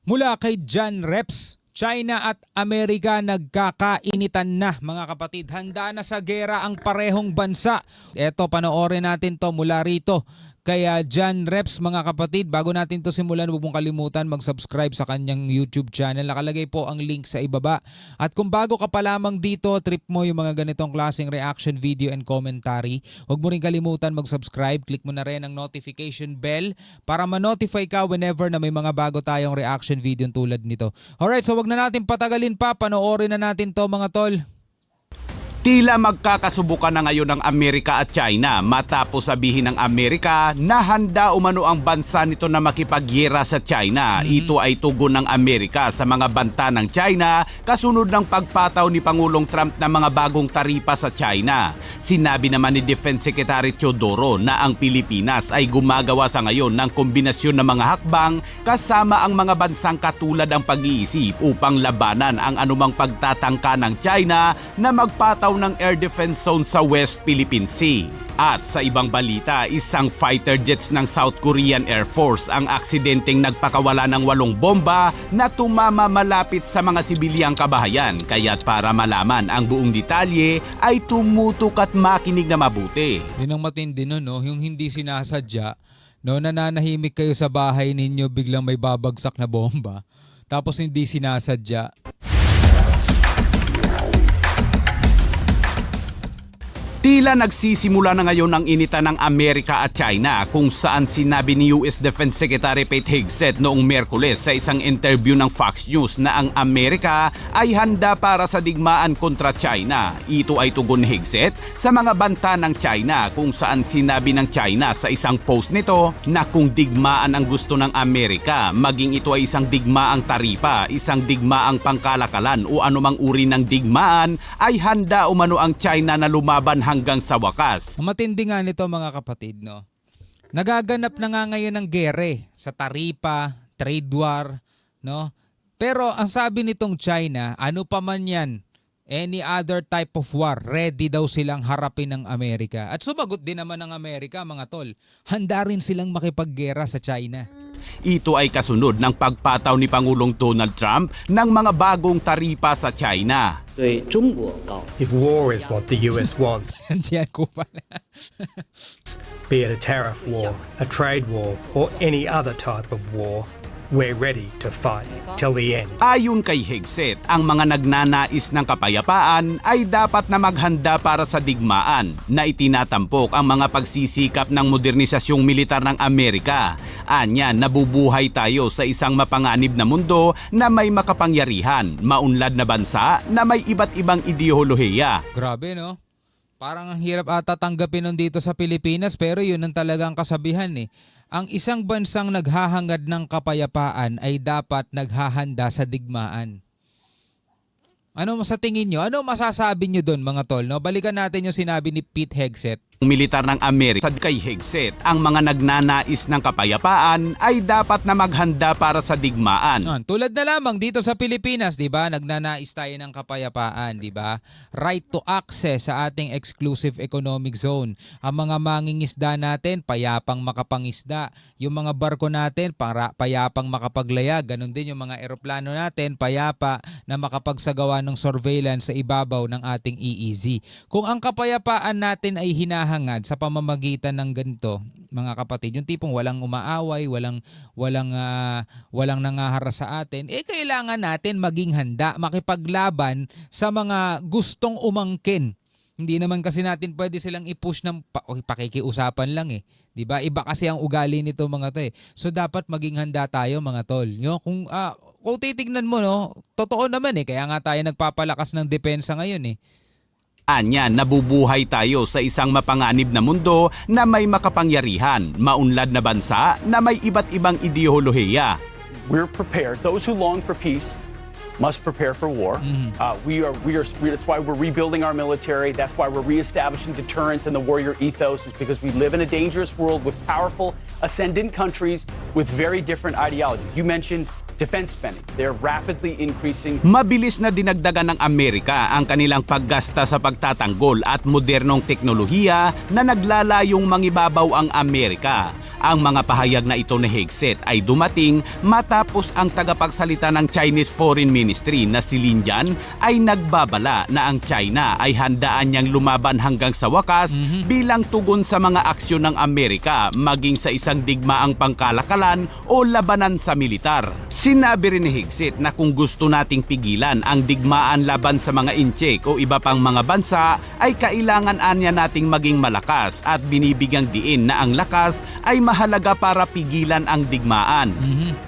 Mula kay John Reps, China at Amerika nagkakainitan na mga kapatid. Handa na sa gera ang parehong bansa. Eto, panoorin natin to mula rito. Kaya John Reps mga kapatid, bago natin to simulan, huwag mong kalimutan mag-subscribe sa kanyang YouTube channel. Nakalagay po ang link sa ibaba. At kung bago ka pa lamang dito, trip mo yung mga ganitong klaseng reaction video and commentary, huwag mo rin kalimutan mag-subscribe. Click mo na rin ang notification bell para ma-notify ka whenever na may mga bago tayong reaction video tulad nito. Alright, so huwag na natin patagalin pa. Panoorin na natin to mga tol. Tila magkakasubukan na ngayon ng Amerika at China matapos sabihin ng Amerika na handa umano ang bansa nito na makipagyera sa China. Ito ay tugon ng Amerika sa mga banta ng China kasunod ng pagpataw ni Pangulong Trump ng mga bagong taripa sa China. Sinabi naman ni Defense Secretary Teodoro na ang Pilipinas ay gumagawa sa ngayon ng kombinasyon ng mga hakbang kasama ang mga bansang katulad ang pag-iisip upang labanan ang anumang pagtatangka ng China na magpataw ng air defense zone sa West Philippine Sea. At sa ibang balita, isang fighter jets ng South Korean Air Force ang aksidenteng nagpakawala ng 8 bomba na tumama malapit sa mga sibilyang kabahayan. Kaya't para malaman ang buong detalye ay tumutok at makinig na mabuti. Yun ang matindi nun, no? Yung hindi sinasadya, no? Nananahimik kayo sa bahay ninyo, biglang may babagsak na bomba. Tapos hindi sinasadya. Tila nagsisimula na ngayon ang initan ng Amerika at China kung saan sinabi ni US Defense Secretary Pete Hegseth noong Miyerkules sa isang interview ng Fox News na ang Amerika ay handa para sa digmaan kontra China. Ito ay tugon ni Hegseth sa mga banta ng China kung saan sinabi ng China sa isang post nito na kung digmaan ang gusto ng Amerika, maging ito ay isang digmaang taripa, isang digmaang pangkalakalan o anumang uri ng digmaan, ay handa umano ang China na lumaban hanggang sa wakas. Matindi nga nito mga kapatid, no? Nagaganap na nga ngayon ng gere sa taripa, trade war, no? Pero ang sabi nitong China, ano pa man yan, any other type of war, ready daw silang harapin ng Amerika. At sumagot din naman ng Amerika, mga tol. Handa rin silang makipaggera sa China. Ito ay kasunod ng pagpataw ni Pangulong Donald Trump ng mga bagong taripa sa China. If war is what the US wants, Diyan ko pala. be it a tariff war, a trade war, or any other type of war, we're ready to fight till the end. Ayon kay Hegseth, ang mga nagnanais ng kapayapaan ay dapat na maghanda para sa digmaan na itinatampok ang mga pagsisikap ng modernisasyong militar ng Amerika. Anya, nabubuhay tayo sa isang mapanganib na mundo na may makapangyarihan, maunlad na bansa na may iba't ibang ideolohiya. Grabe, no? Parang ang hirap ata tanggapin nun dito sa Pilipinas, pero yun ang talagang kasabihan eh. Ang isang bansang naghahangad ng kapayapaan ay dapat naghahanda sa digmaan. Ano sa tingin nyo? Ano masasabi nyo doon mga tol? No? Balikan natin yung sinabi ni Pete Hegseth. Militar ng Amerika kay Hegseth, ang mga nagnanais ng kapayapaan ay dapat na maghanda para sa digmaan. Tulad na lamang dito sa Pilipinas, 'di ba? Nagnanais tayo ng kapayapaan, 'di ba? Right to access sa ating exclusive economic zone. Ang mga mangingisda natin payapang makapangisda. Yung mga barko natin payapang makapaglayag. Ganon din yung mga eroplano natin payapa na makapagsagawa ng surveillance sa ibabaw ng ating EEZ. Kung ang kapayapaan natin ay hinahangad sa pamamagitan ng ganito, mga kapatid, yung tipong walang umaaway, walang nangaharas sa atin, kailangan natin maging handa, makipaglaban sa mga gustong umangkin. Hindi naman kasi natin pwede silang i-push ng pakikiusapan lang eh. 'Di ba? Iba kasi ang ugali nito mga 'to eh. So dapat maging handa tayo mga tol. Yo, kung titignan mo no, totoo naman eh, kaya nga tayo nagpapalakas ng depensa ngayon eh. Anya, nabubuhay tayo sa isang mapanganib na mundo na may makapangyarihan, maunlad na bansa na may iba't ibang ideolohiya. We're prepared. Those who long for peace must prepare for war. That's why we're rebuilding our military. That's why we're reestablishing deterrence and the warrior ethos, is because we live in a dangerous world with powerful ascendant countries with very different ideologies. You mentioned defense spending. They're rapidly increasing. Mabilis na dinagdagan ng Amerika ang kanilang paggasta sa pagtatanggol at modernong teknolohiya na naglalayong mangibabaw ang Amerika. Ang mga pahayag na ito ni Hegseth ay dumating matapos ang tagapagsalita ng Chinese Foreign Ministry na si Lin Jian ay nagbabala na ang China ay handaan niyang lumaban hanggang sa wakas bilang tugon sa mga aksyon ng Amerika maging sa isang digmaang pangkalakalan o labanan sa militar. Sinabi rin ni Hegseth na kung gusto nating pigilan ang digmaan laban sa mga incheck o iba pang mga bansa ay kailangan anya nating maging malakas at binibigyang diin na ang lakas ay mahalaga para pigilan ang digmaan.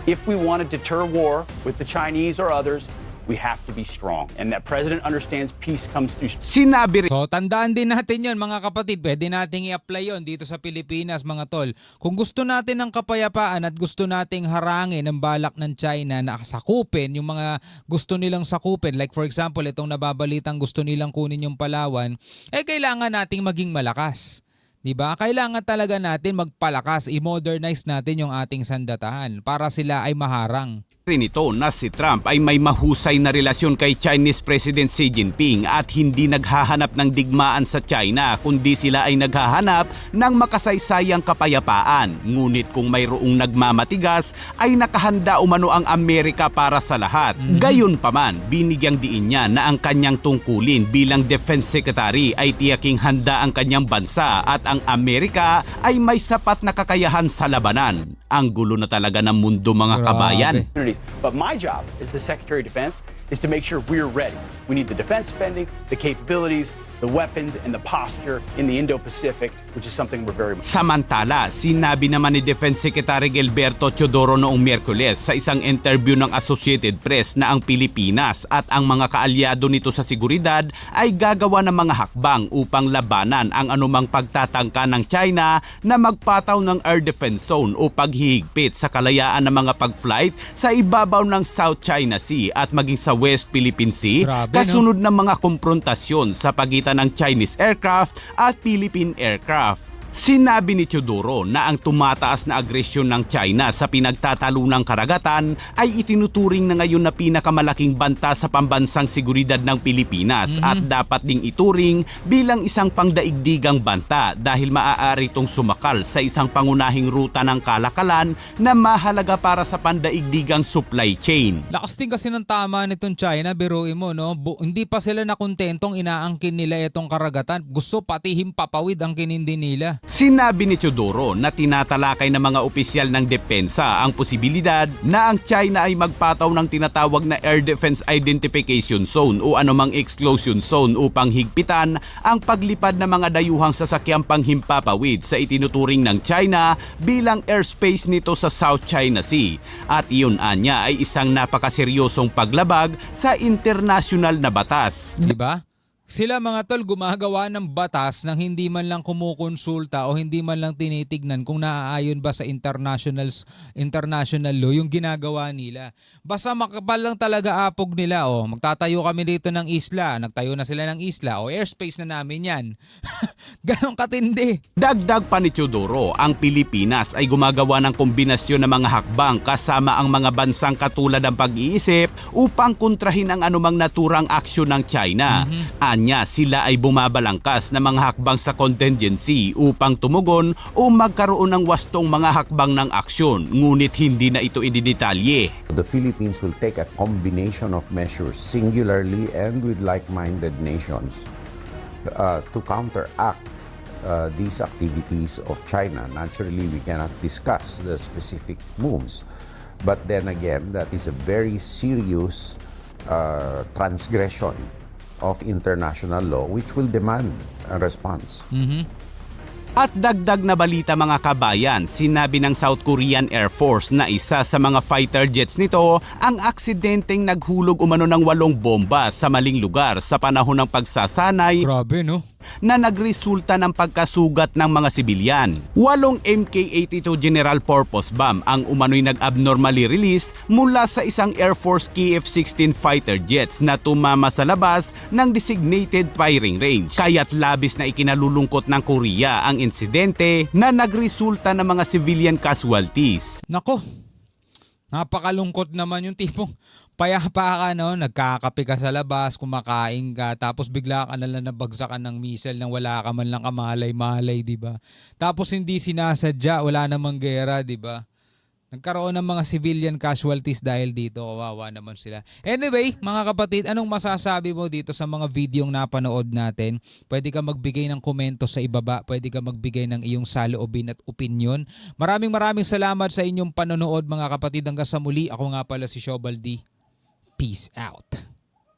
If we want to deter war with the Chinese or others, we have to be strong. And that president understands peace comes through. Sinabi rin So tandaan din natin yon mga kapatid, pwede nating i-apply yon dito sa Pilipinas mga tol. Kung gusto natin ng kapayapaan at gusto nating harangin ang balak ng China na sakupin yung mga gusto nilang sakupin, like for example itong nababalitang gusto nilang kunin yung Palawan, kailangan nating maging malakas. Diba? Kailangan talaga natin magpalakas, i-modernize natin yung ating sandatahan para sila ay maharang. rin ito na si Trump ay may mahusay na relasyon kay Chinese President Xi Jinping at hindi naghahanap ng digmaan sa China kundi sila ay naghahanap ng makasaysayang kapayapaan. Ngunit kung mayroong nagmamatigas ay nakahanda umano ang Amerika para sa lahat. Gayunpaman, binigyang diin niya na ang kanyang tungkulin bilang Defense Secretary ay tiyaking handa ang kanyang bansa at ang Amerika ay may sapat na kakayahan sa labanan. Ang gulo na talaga ng mundo mga kabayan. But my job as the Secretary of Defense is to make sure we're ready. We need the defense spending, the capabilities, the weapons, and the posture in the Indo-Pacific, which is something we're very much. Samantala, sinabi naman ni Defense Secretary Gilberto Teodoro noong Miyerkules sa isang interview ng Associated Press na ang Pilipinas at ang mga kaalyado nito sa seguridad ay gagawa ng mga hakbang upang labanan ang anumang pagtatangka ng China na magpataw ng air defense zone o paghihigpit sa kalayaan ng mga pag-flight sa ibabaw ng South China Sea at maging sa West Philippine Sea. Grabe, Kasunod ng mga komprontasyon sa pagitan ng Chinese aircraft at Philippine aircraft. Sinabi ni Teodoro na ang tumataas na agresyon ng China sa pinagtatalunang karagatan ay itinuturing na ngayon na pinakamalaking banta sa pambansang seguridad ng Pilipinas at dapat ding ituring bilang isang pangdaigdigang banta dahil maaari itong sumakal sa isang pangunahing ruta ng kalakalan na mahalaga para sa pandaigdigang supply chain. Lakas din kasi ng tama nitong China, biruin mo, no? Hindi pa sila nakontentong inaangkin nila itong karagatan. Gusto pati himpapawid ang kinindi nila. Sinabi ni Teodoro na tinatalakay ng mga opisyal ng depensa ang posibilidad na ang China ay magpataw ng tinatawag na Air Defense Identification Zone o anumang exclusion zone upang higpitan ang paglipad ng mga dayuhang sasakyang panghimpapawid sa itinuturing ng China bilang airspace nito sa South China Sea. At iyon anya ay isang napakaseryosong paglabag sa international na batas. Diba? Sila mga tol gumagawa ng batas nang hindi man lang kumukonsulta o hindi man lang tinitignan kung naaayon ba sa international law yung ginagawa nila. Basta makapal lang talaga apog nila. O, magtatayo kami dito ng isla. Nagtayo na sila ng isla. O, airspace na namin yan. Ganon katindi. Dagdag pa ni Teodoro, ang Pilipinas ay gumagawa ng kombinasyon ng mga hakbang kasama ang mga bansang katulad ng pag-iisip upang kontrahin ang anumang naturang aksyon ng China. Anya, sila ay bumabalangkas ng mga hakbang sa contingency upang tumugon o magkaroon ng wastong mga hakbang ng aksyon, ngunit hindi na ito ididetalye. The Philippines will take a combination of measures, singularly and with like-minded nations, to counteract these activities of China. Naturally, we cannot discuss the specific moves, but then again, that is a very serious transgression of international law which will demand a response. At dagdag na balita mga kabayan, sinabi ng South Korean Air Force na isa sa mga fighter jets nito ang aksidenteng naghulog umano ng 8 bomba sa maling lugar sa panahon ng pagsasanay. Grabe, no? Na nagresulta ng pagkasugat ng mga sibilyan. 8 Mk-82 General Purpose Bomb ang umano'y nag-abnormally released mula sa isang Air Force KF-16 fighter jets na tumama sa labas ng designated firing range. Kaya't labis na ikinalulungkot ng Korea ang insidente na nagresulta ng mga civilian casualties. Nako, Napakalungkot naman yung tipong payapa ka, no? Nagkakape ka sa labas, kumakain ka, tapos bigla ka nalang nabagsakan ng missile nang wala ka man lang kamalay-malay, di ba? Tapos hindi sinasadya, wala namang gera, di ba? Nagkaroon ng mga civilian casualties dahil dito. Kawawa naman sila. Anyway, mga kapatid, anong masasabi mo dito sa mga videong napanood natin? Pwede ka magbigay ng komento sa ibaba. Pwede ka magbigay ng iyong saloobin at opinion. Maraming salamat sa inyong panonood, mga kapatid. Hanggang sa muli, ako nga pala si Shobal D. Peace out.